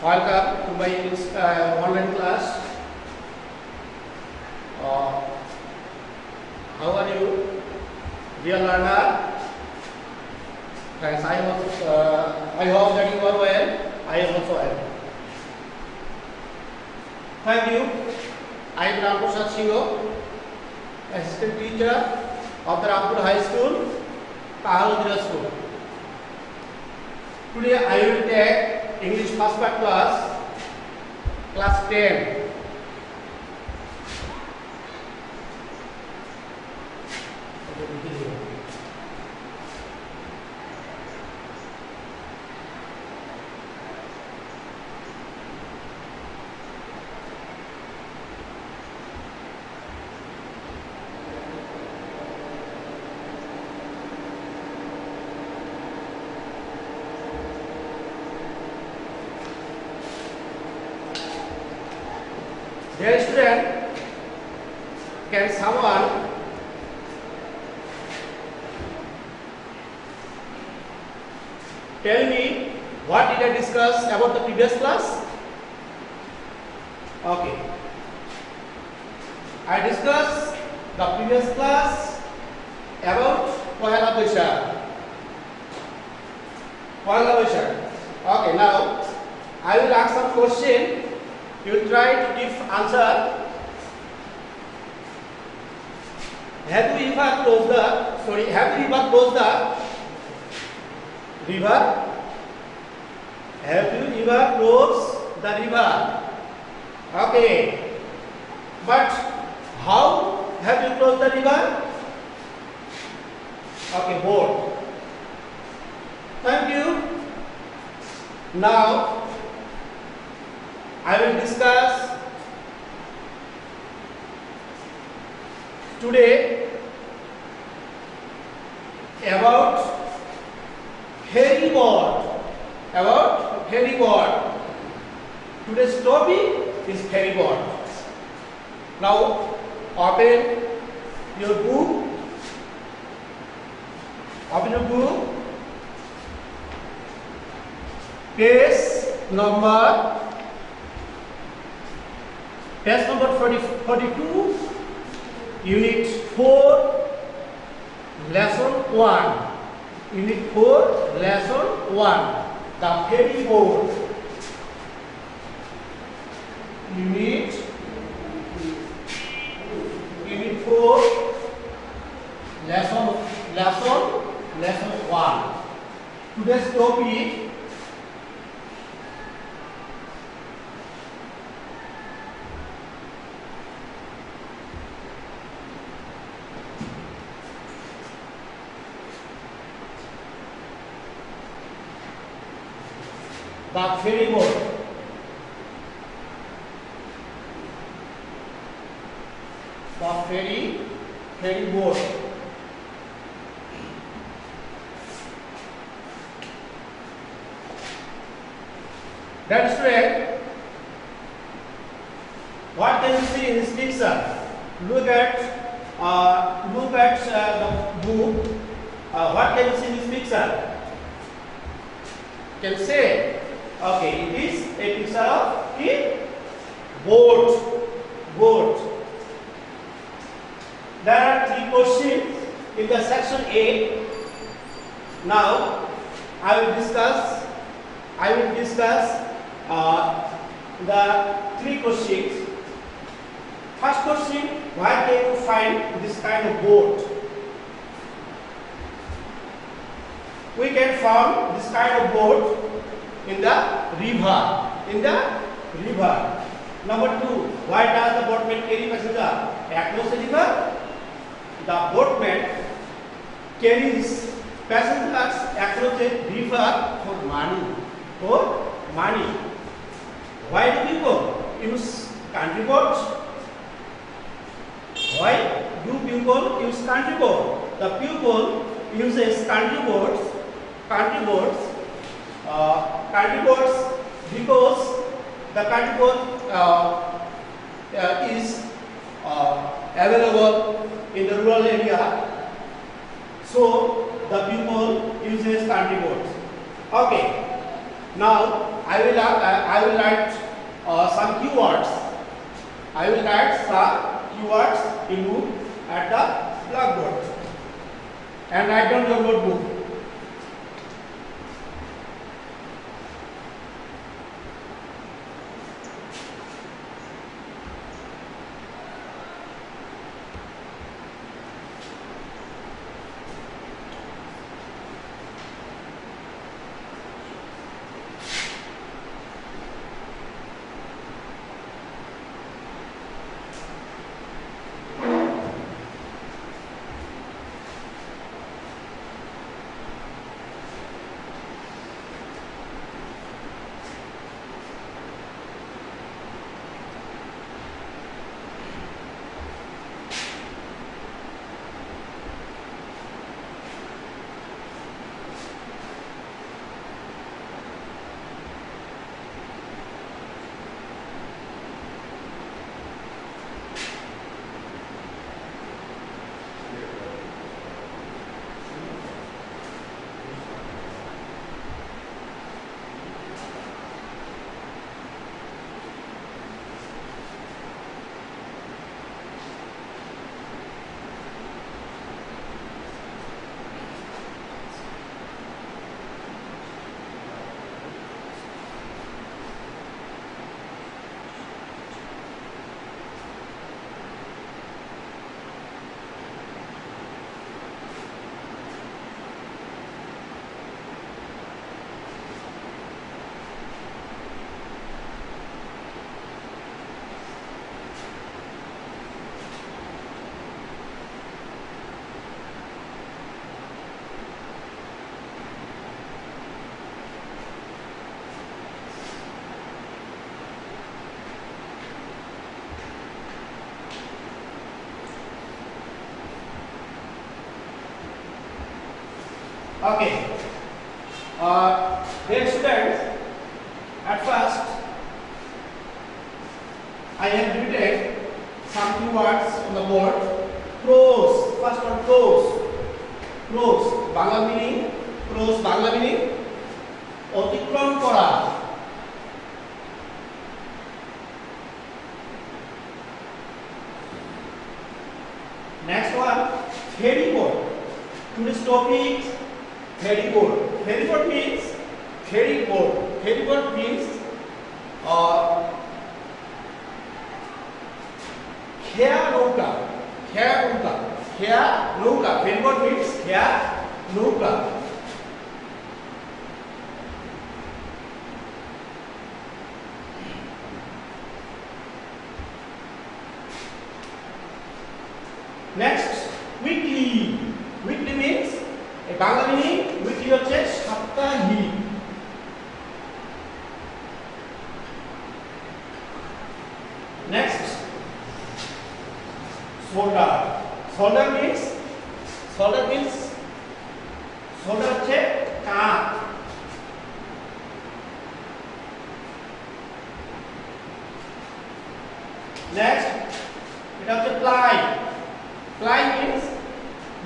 Welcome to my online class. How are you, dear learner? Thanks. I hope that you are well. I am also well. Thank you. I am Ram Prasad Singh, assistant teacher of the Rampur High School, Kahaludira School. Today I will take English first part class 10. Dear student, can someone tell me what did I discuss about the previous class? Okay. I discussed the previous class about Pohela Boishakh. Okay, now I will ask some question. You will try to give answer. Have you ever closed the river? Have you ever closed the river? Okay. But how have you closed the river? Okay, boat. Thank you. Now I will discuss today about ferry boat. Today's topic is ferry boat. Now open your book. Page number 42, Unit 4, Lesson 1. Unit 4, Lesson 1. The ferry boat. Unit 4, Lesson 1. Today's topic the ferry boat. Ferry boat. That student, what can you see in this picture? Look at the book. What can you see in this picture? Can say. Okay, it is a picture of a boat. There are 3 questions in the section A. Now I will discuss the 3 questions. First question: where can you find this kind of boat? We can find this kind of boat in the river. Number 2, why does the boatman carry passenger across the river? The boatman carries passengers across the river for money. Why do people use country boats? Why do people use country boat? The people uses country boats because the country boat is available in the rural area, so the people uses country boats. Okay. Now I will write some keywords. I will write some keywords into at the blackboard and write down your notebook. Okay. Dear students, at first I have written some keywords on the board. Cross. First one, cross. Cross. Bangla meaning. Cross. Bangla meaning. অতিক্রম করা. Next one, ferry boat. Today's topic, ferry boat. Ferry boat means ferry boat. Ferry boat means খেয়া নৌকা. খেয়া নৌকা. খেয়া নৌকা. Ferry boat means খেয়া নৌকা. Next, weekly. Weekly means a Bangla meaning weekly হচ্ছে সাপ্তাহিক. Next, shoulder. Shoulder means shoulder হচ্ছে কাঁধ. Next, এটা হচ্ছে ply. Ply means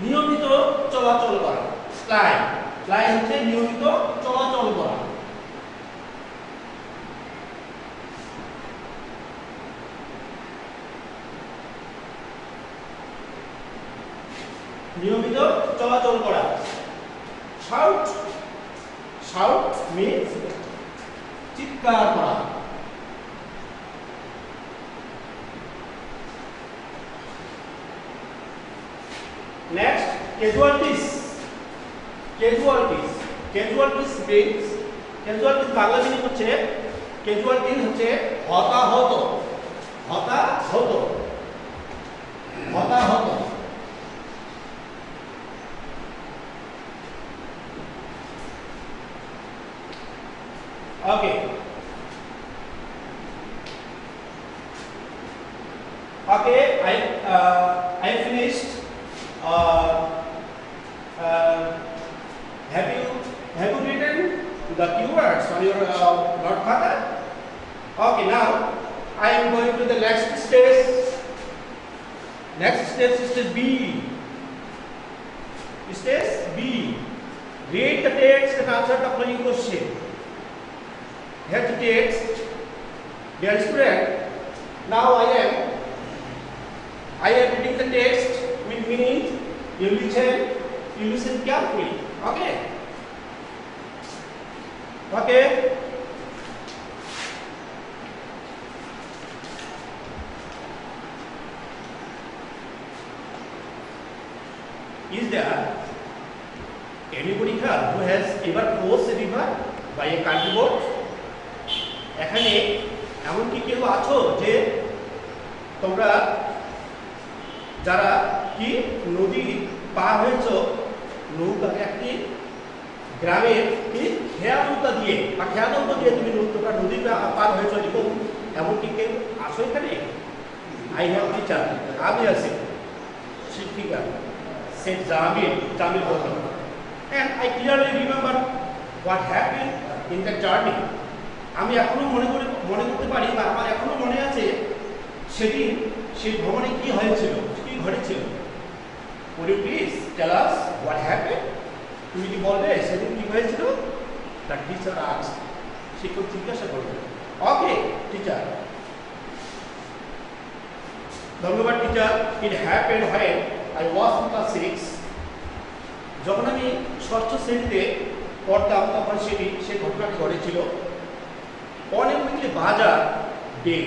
নিয়মিত চলাচল করা. Ply হচ্ছে নিয়মিত চলাচল করা. নিয়মিত চলাচল করা. Shout. Shout means চিৎকার করা. Next, casualties. Casualties. Casualties means casualties Bangla meaning হচ্ছে casualties হচ্ছে হতাহত. হতাহত. হতাহত. Okay. Okay, I finished. Have you written the keywords on your notepad? Okay, now I am going to the next stage. Next stage is stage B. Stage B. Read the text and answer the following question. Here the text, dear student, now I am reading the text with meaning. You listen carefully. Okay. Okay. Is there anybody here who has ever crossed a river by a country boat? এখানে এমন কি কেউ আছো যে তোমরা যারা কি নদী পার হয়েছো নৌকা একটি গ্রামের কি খেয়া নৌকা দিয়ে বা খেয়া নৌকা দিয়ে তুমি তোমরা নদী পার হয়েছো এরকম এমন কি কেউ আছো এখানে? আই হ্যাভ টিচার, আমি আছি শিক্ষিকা said Jamil Hotam. And I clearly remember what happened in the journey. আমি এখনো মনে করতে পারি বা আমার এখনো মনে আছে সেদিন সেই ভ্রমণে কি হয়েছিল, কি ঘটেছিল। Would you please tell us what happened? তুমি কি বলবে সেদিন কি হয়েছিল? The teacher asked. শিক্ষক জিজ্ঞাসা করলেন। Okay, teacher. ধন্যবাদ teacher. It happened when I was in class 6. যখন আমি ষষ্ঠ শ্রেণীতে পড়তাম তখন সেই ঘটনাটি ঘটেছিল। On a weekly বাজার ডে,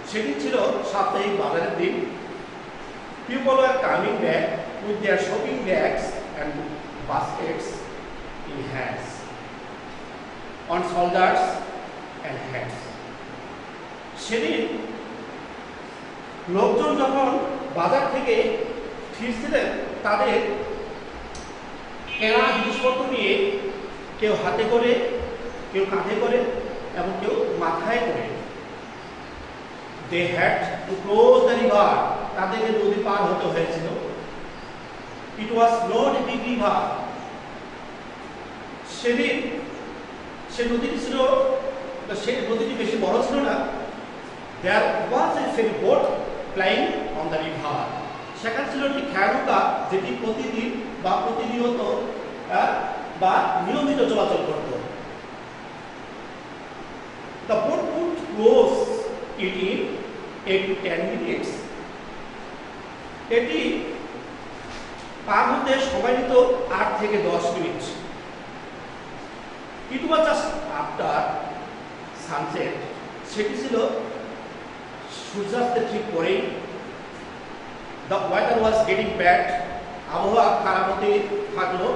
সেটি ছিল সাপ্তাহিক বাজারের দিন। People were coming back with their shopping bags and baskets in hands, on shoulders and heads. সেদিন লোকজন যখন বাজার থেকে ফিরছিলেন তাদের কেনা জিনিসপত্র নিয়ে কেউ হাতে করে, কেউ কাঁধে করে এবং কেউ মাথায় করে। They had to cross the river. তাদেরকে নদী পার হতে হয়েছিল। It was not a big river. সেদিন সে নদীটি ছিল, সেই নদীটি বেশি বড় ছিল না। There was a ferry boat plying on the river. সেখানে ছিল একটি খেয়া নৌকা যেটি প্রতিদিন বা প্রতিনিয়ত বা নিয়মিত চলাচল করত। The boat would cross it in 8 to 10 minutes. এটি পার হতে সময় নিত 8 থেকে 10 minute. It was just after sunset. সেটি ছিল সূর্যাস্তের ঠিক পরেই। The weather was getting bad. আবহাওয়া খারাপ হতে থাকলো।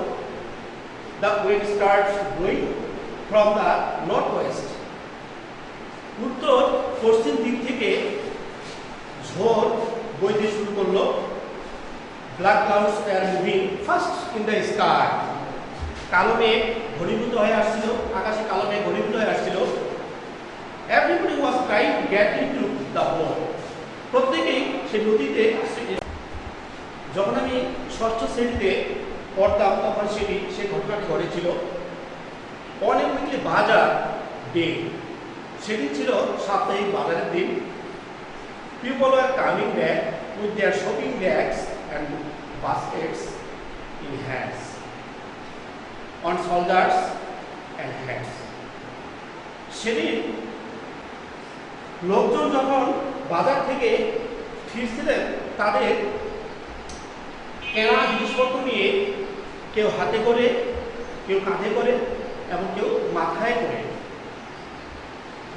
The wind started blowing from the northwest. উত্তর পশ্চিম দিক থেকে ঝড় বইতে শুরু করলো। Black clouds were moving fast in the sky. কালো মেঘ ঘনীভূত হয়ে আসছিল, আকাশে কালো মেঘ ঘনীভূত হয়ে আসছিল। Everybody was trying to get into the boat. প্রত্যেকেই সেই নদীতে। যখন আমি ষষ্ঠ শ্রেণীতে পড়তাম তখন সেই ঘটনাটি ঘটেছিল। On a weekly বাজার ডে, সেটি ছিল সাপ্তাহিক বাজারের দিন। People were coming back with their shopping bags and baskets in hands, on shoulders and heads. সেদিন লোকজন যখন বাজার থেকে ফিরছিলেন তাদের কেনা জিনিসপত্র নিয়ে কেউ হাতে করে, কেউ কাঁধে করে এবং কেউ মাথায় করে।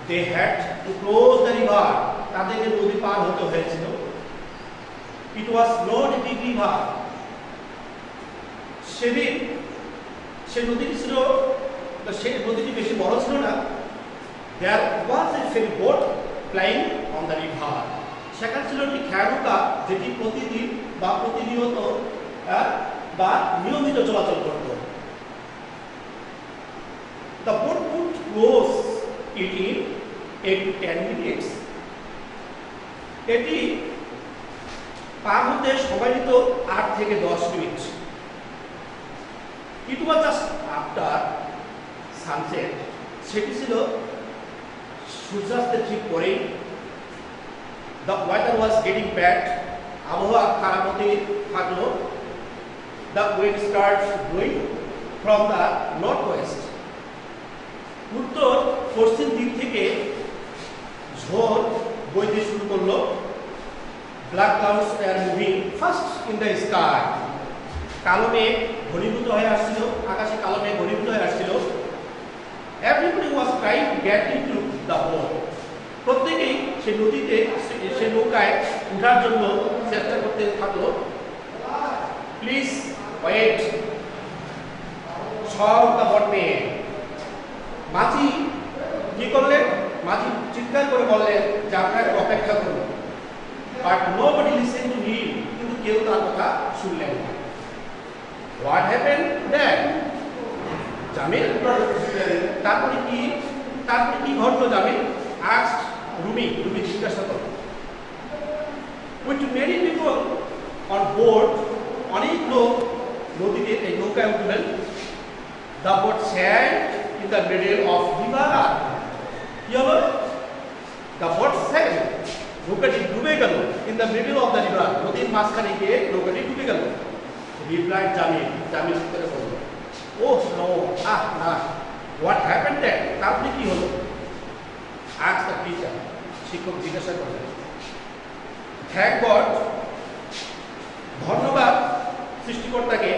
They had to cross the river. তাদেরকে নদী পার হতে হয়েছিল। It was not a big river. সেদিন সেই নদীটি ছিল, সেই নদীটি বেশি বড় ছিল না। There was a ferry boat plying on the river. সেখানে ছিল একটি খেয়া নৌকা যেটি প্রতিদিন বা প্রতিনিয়ত বা নিয়মিত চলাচল করত। The boat would cross it in 8 to 10 minutes. এটি পার হতে সময় নিত 8 থেকে 10 minute. It was just after sunset. সেটি ছিল সূর্যাস্তের ঠিক পরেই। The weather was getting bad. আবহাওয়া খারাপ হতে থাকলো। The wind started blowing from the northwest. উত্তর পশ্চিম দিক থেকে ঝড় বইতে শুরু করলো। Black clouds were moving fast in the sky. কালো মেঘ ঘনীভূত হয়ে আসছিল, আকাশে কালো মেঘ ঘনীভূত হয়ে আসছিল। Everybody was trying to get into the boat. প্রত্যেকেই সে নদীতে, সে নৌকায় উঠার জন্য চেষ্টা করতে থাকলো। প্লিজ ওয়েট, সব দ্য বটম্যান। মাঝি কি করলেন? মাঝি চিৎকার করে বললেন যে আপনাকে অপেক্ষা করুন। But nobody listen to him, কিন্তু কেউ তার কথা শুনলেন না। হোয়াট হ্যাপেন দেন? জামিল, তারপরে কি ঘটলো জামিল? আস্কড রুমি জিজ্ঞাসা করল। With many people on board, অনেক লোক নদীতে এই নৌকায় উঠলেন। The boat sank in the middle of river. কি হলো? দ্য বোট স্যান্ড, নৌকাটি ডুবে গেল। In the middle of the river, নদীর মাঝখানে গিয়ে নৌকাটি ডুবে গেল। রিপ্লাইড জামিল উত্তরে বলল, ওহ নো, না। What happen then? তারপরে কি হলো? আজ দ্য টিচার, শিক্ষক জিজ্ঞাসা করলেন। থ্যাংক গড, ধন্যবাদ সৃষ্টিকর্তাকে।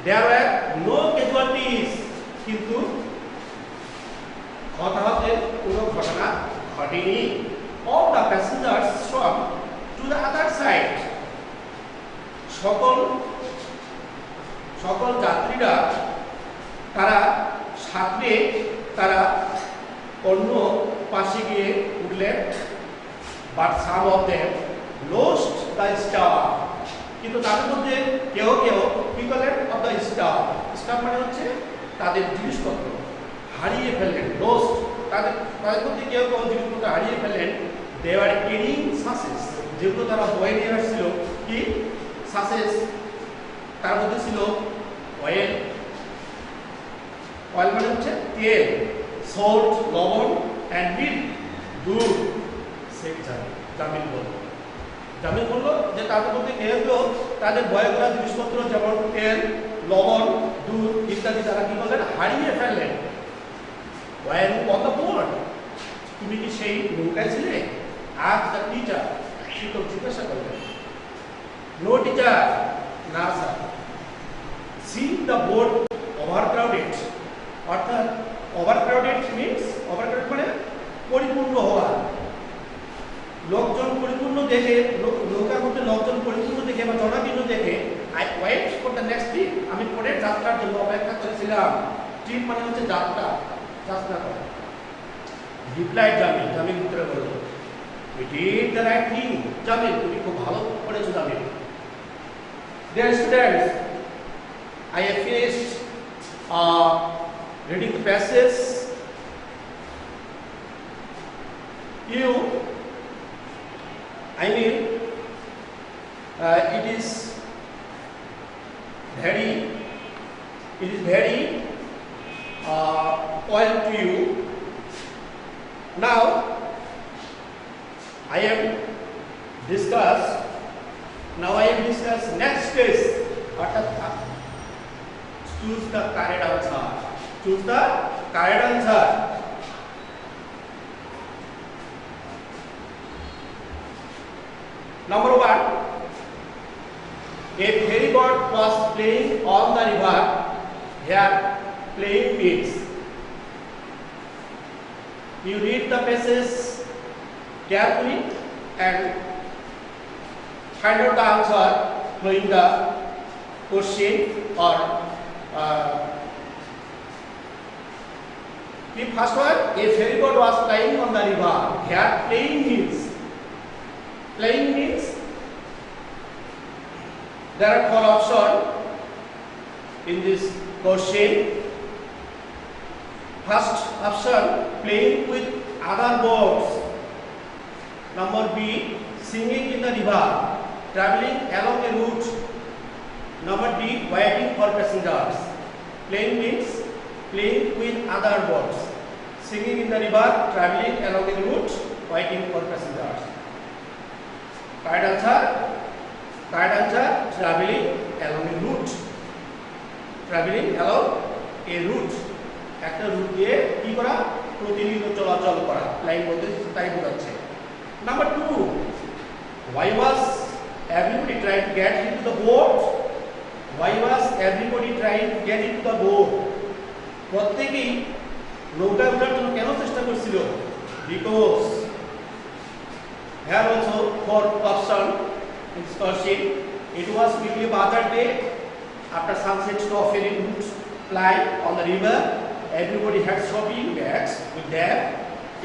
দেয়ার ওয়্যার নো ক্যাজুয়ালিটিস, কিন্তু হতাহতের কোনো ঘটনা ঘটেনি। All the passengers swamp to the other side. সকল যাত্রীরা তারা সাঁতরে তারা অন্য পাশে গিয়ে উঠলেন। But some of them lost the star, কিন্তু তাদের মধ্যে কেউ কি করলেন? অফ দ্য স্টার, স্টার মানে হচ্ছে তাদের জিনিসপত্র হারিয়ে ফেললেন। লস্ট, তাদের মধ্যে কেউ জিনিসপত্র হারিয়ে ফেললেন। দে আর ক্যারিং সাসেস, যেগুলো তারা বয়ে নিয়ে আসছিল। কি সাসেস? তার মধ্যে ছিল অয়েল, অয়েল মানে হচ্ছে তেল, সল্ট লবণ, অ্যান্ড মিল্ক দুধ। শেখ জামিল বলল যে তাদের মধ্যে কেউ তাদের বয়ে করা জিনিসপত্র যেমন তেল, লবণ, দুধ ইত্যাদি তারা কি করলেন? হারিয়ে ফেললেন। ওয়েন অন দ্য বোট, তুমি কি সেই নৌকায় ছিলে? আজ দ্য টিচার, শিক্ষক জিজ্ঞাসা করলেন। নো টিচার, না sir. C the boat overcrowded, অর্থাৎ ওভারক্রাউডেড মিনস, ওভারক্রাউডেড মানে পরিপূর্ণ হওয়া। লোকজন পরিপূর্ণ দেখে, নৌকার মধ্যে লোকজন পরিপূর্ণ দেখে বা জনাকীর্ণ দেখে I wait for the next trip, আমি পরের যাত্রার জন্য অপেক্ষা করেছিলাম। ট্রিপ মানে হচ্ছে যাত্রা করা। রিপ্লাইড জামিল উত্তরে বলল, you did the right thing. Jamil, তুমি খুব ভালো করেছো Jamil. Dear students, I have finished reading the passage. It is very well to you. Now I have discussed next stage. Choose the correct answer. Number 1, a ferry boat was playing on the river. Here, playing means, you read the passage carefully and find out the answer knowing the question or the first one, a ferry boat was plying on the river. Here, playing means there are 4 options in this question. First option, playing with other boats. Number B, singing in the river, traveling along a route. Number D, waiting for passengers. Playing means playing with other boats. Singing in the river, traveling along the route, waiting for passengers. Correct answer, traveling along a route. Traveling along a route. একটা root দিয়ে কি করা? প্রতিনিয়ত চলাচল করা, flying বলতে তাই বোঝাচ্ছে। Number 2, why was everybody trying to get into the boat? Why was everybody trying to get into the boat? প্রত্যেকেই নৌকায় ওঠার জন্য কেন চেষ্টা করছিল? Because here also for option in Scorsese, it was maybe a other day after sunset saw ferry boats ply on the river. Everybody had shopping bags with them.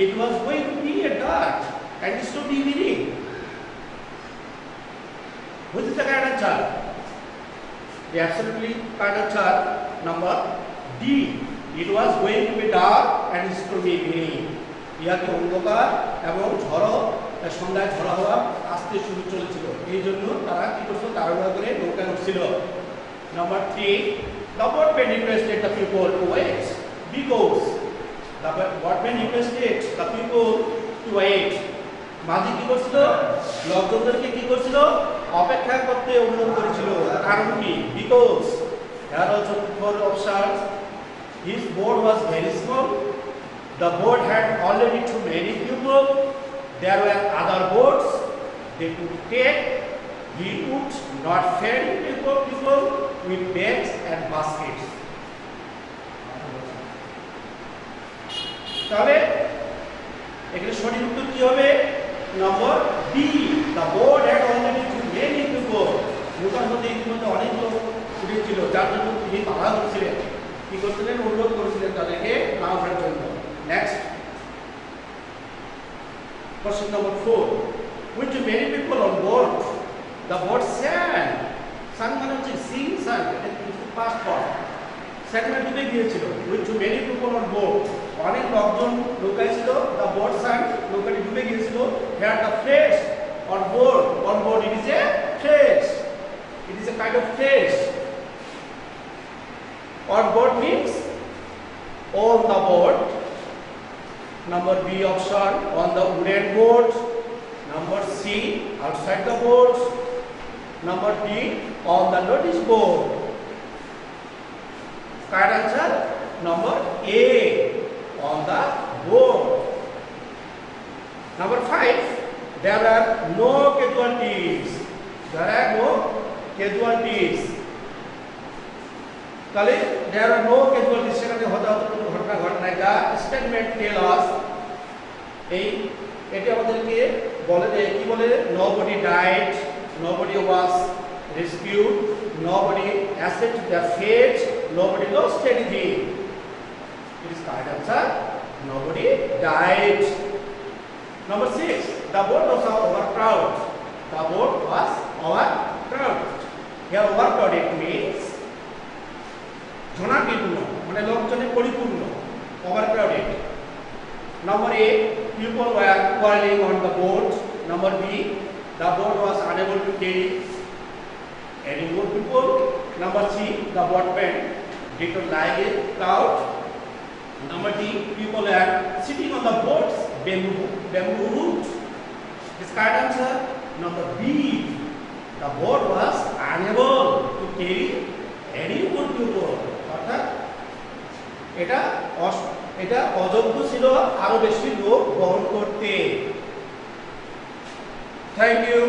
It was going to be a dark and it should be evening. Which is the correct answer? The absolutely correct answer number D. It was going to be dark and it should be evening. ইয়াকে অন্ধকার এবং ঝড়ো সন্ধ্যায় ঝড়ো হওয়া আসতে শুরু চলেছিল, এই জন্য তারা কি করছিল? তাড়াহুড়া করে নৌকায় উঠছিল। Number 3, the boatman requested the people to wait because the boatman requested the people to wait. মাঝি কি করছিল? লোকজনদেরকে কি করছিল? অপেক্ষা করতে অনুরোধ করেছিল। কারণ কি? Because here also for options, his boat was very small. The boat had already too many people. There were other boats they could take. He could not ferry people with bags and baskets. তাহলে এখানে সঠিক উত্তর কি হবে? Number B, the boat had already too many people. নৌকার মধ্যে ইতিমধ্যে অনেক লোক উঠেছিল, যার জন্য তিনি বাধা করছিলেন, কি করছিলেন? অনুরোধ করেছিলেন তাদেরকে না ওঠার জন্য। Next, question number 4. With too many people on board, the boat sank. Sank মানে হচ্ছে sink, sank. এটা past form. সেখানে ডুবে গিয়েছিল। With too many people on board, অনেক লোকজন নৌকায় ছিল। The boat sank, নৌকাটি ডুবে গিয়েছিল। Here the phrase on board, it is a phrase. It is a kind of phrase. On board means on the board. Number B option, on the wooden boat. Number C, outside the boat. Number D, on the notice board. Correct answer number A, on the board. Number 5, there are no casualties. There are no casualties. তাহলে there are no casualties, সেখানে হতাহত কোনো ঘটনা ঘটে নাই। The statement tell us, এটি আমাদেরকে বলে দেয়, কি বলে? Nobody died, nobody was rescued, nobody escaped their fate, nobody lost anything. It is correct answer. Nobody died. Number 6, the boat was overcrowded. The boat was overcrowded. Here overcrowded means জনাকীর্ণ, মানে লোকজনে পরিপূর্ণ, overcrowded. Number A, people were quarreling on the boat. Number B, the boat was unable to carry any more people. Number C, the boatman did not like a crowd. Number D, people are sitting on the boat's bamboo root. This correct answer number B, the boat was unable to carry any more people. অর্থাৎ এটা অযোগ্য ছিল আরো বেশি লোক বহন করতে। Thank you.